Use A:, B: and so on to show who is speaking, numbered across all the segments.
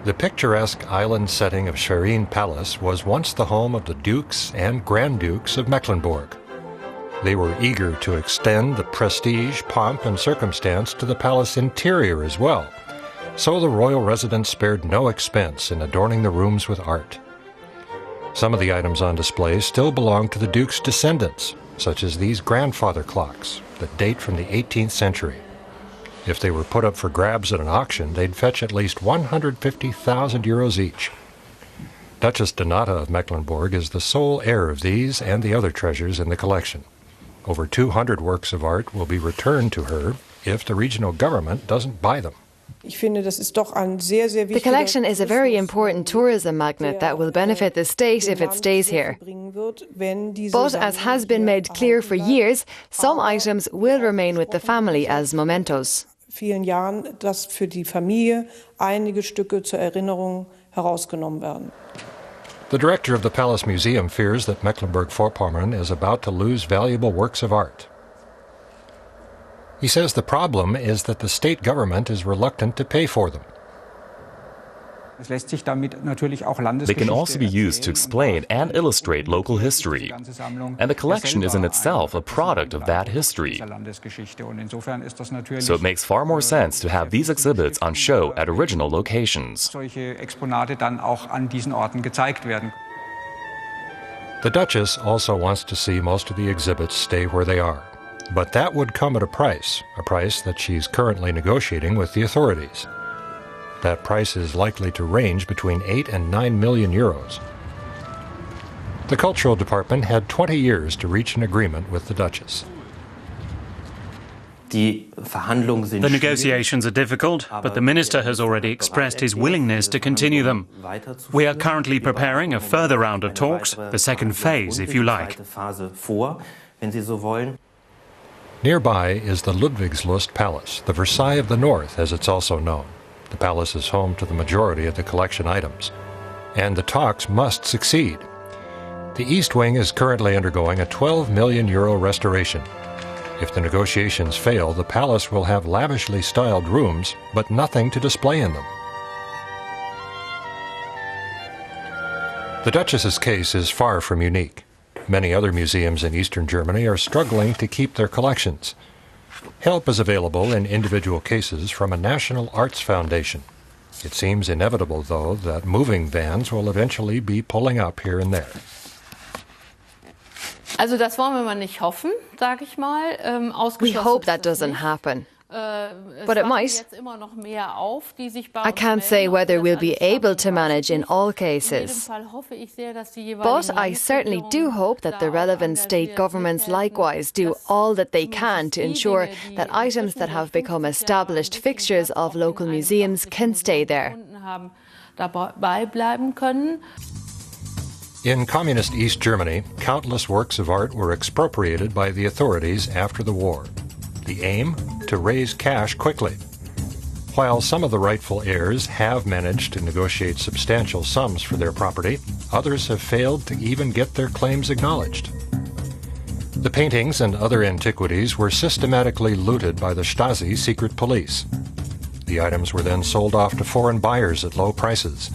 A: The picturesque island setting of Schwerin Palace was once the home of the dukes and grand dukes of Mecklenburg. They were eager to extend the prestige, pomp, and circumstance to the palace interior as well, so the royal residence spared no expense in adorning the rooms with art. Some of the items on display still belong to the duke's descendants, such as these grandfather clocks that date from the 18th century. If they were put up for grabs at an auction, they'd fetch at least 150,000 euros each. Duchess Donata of Mecklenburg is the sole heir of these and the other treasures in the collection. Over 200 works of art will be returned to her if the regional government doesn't buy them.
B: The collection is a very important tourism magnet that will benefit the state if it stays here. But as has been made clear for years, some items will remain with the family as mementos.
A: The director of the Palace Museum fears that Mecklenburg-Vorpommern is about to lose valuable works of art. He says the problem is that the state government is reluctant to pay for them.
C: They can also be used to explain and illustrate local history, and the collection is in itself a product of that history. So it makes far more sense to have these exhibits on show at original locations.
A: The Duchess also wants to see most of the exhibits stay where they are, but that would come at a price that she's currently negotiating with the authorities. That price is likely to range between 8 and 9 million euros. The Cultural Department had 20 years to reach an agreement with the Duchess.
D: The negotiations are difficult, but the minister has already expressed his willingness to continue them. We are currently preparing a further round of talks, the second phase, if you like.
A: Nearby is the Ludwigslust Palace, the Versailles of the North, as it's also known. The palace is home to the majority of the collection items. And the talks must succeed. The East Wing is currently undergoing a 12 million euro restoration. If the negotiations fail, the palace will have lavishly styled rooms, but nothing to display in them. The Duchess's case is far from unique. Many other museums in eastern Germany are struggling to keep their collections. Help is available in individual cases from a national arts foundation. It seems inevitable, though, that moving vans will eventually be pulling up here and there.
E: Das wollen wir mal nicht hoffen, sage ich mal.
B: We hope that doesn't happen. But it might. I can't say whether we'll be able to manage in all cases. But I certainly do hope that the relevant state governments likewise do all that they can to ensure that items that have become established fixtures of local museums can stay there.
A: In communist East Germany, countless works of art were expropriated by the authorities after the war. The aim? To raise cash quickly. While some of the rightful heirs have managed to negotiate substantial sums for their property, others have failed to even get their claims acknowledged. The paintings and other antiquities were systematically looted by the Stasi secret police. The items were then sold off to foreign buyers at low prices.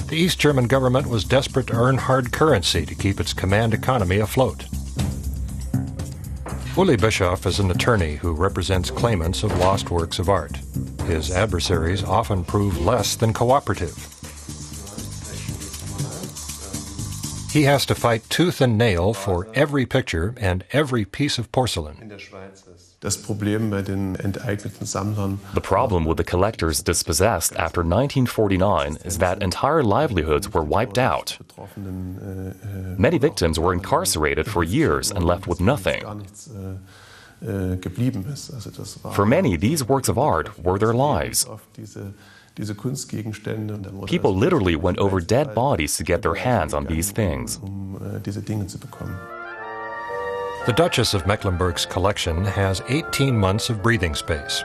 A: The East German government was desperate to earn hard currency to keep its command economy afloat. Uli Bischoff is an attorney who represents claimants of lost works of art. His adversaries often prove less than cooperative. He has to fight tooth and nail for every picture and every piece of porcelain.
C: The problem with the collectors dispossessed after 1949 is that entire livelihoods were wiped out. Many victims were incarcerated for years and left with nothing. For many, these works of art were their lives. People literally went over dead bodies to get their hands on these things.
A: The Duchess of Mecklenburg's collection has 18 months of breathing space,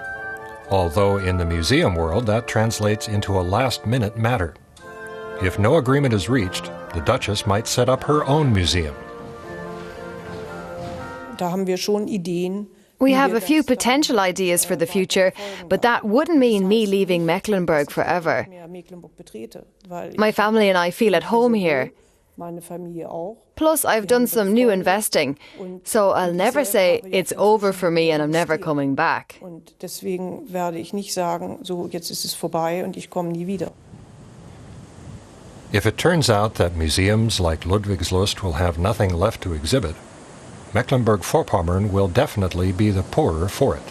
A: although in the museum world that translates into a last-minute matter. If no agreement is reached, the Duchess might set up her own museum.
B: We have a few potential ideas for the future, but that wouldn't mean me leaving Mecklenburg forever. My family and I feel at home here. Plus, I've done some new investing, so I'll never say it's over for me and I'm never coming back.
A: If it turns out that museums like Ludwigslust will have nothing left to exhibit, Mecklenburg-Vorpommern will definitely be the poorer for it.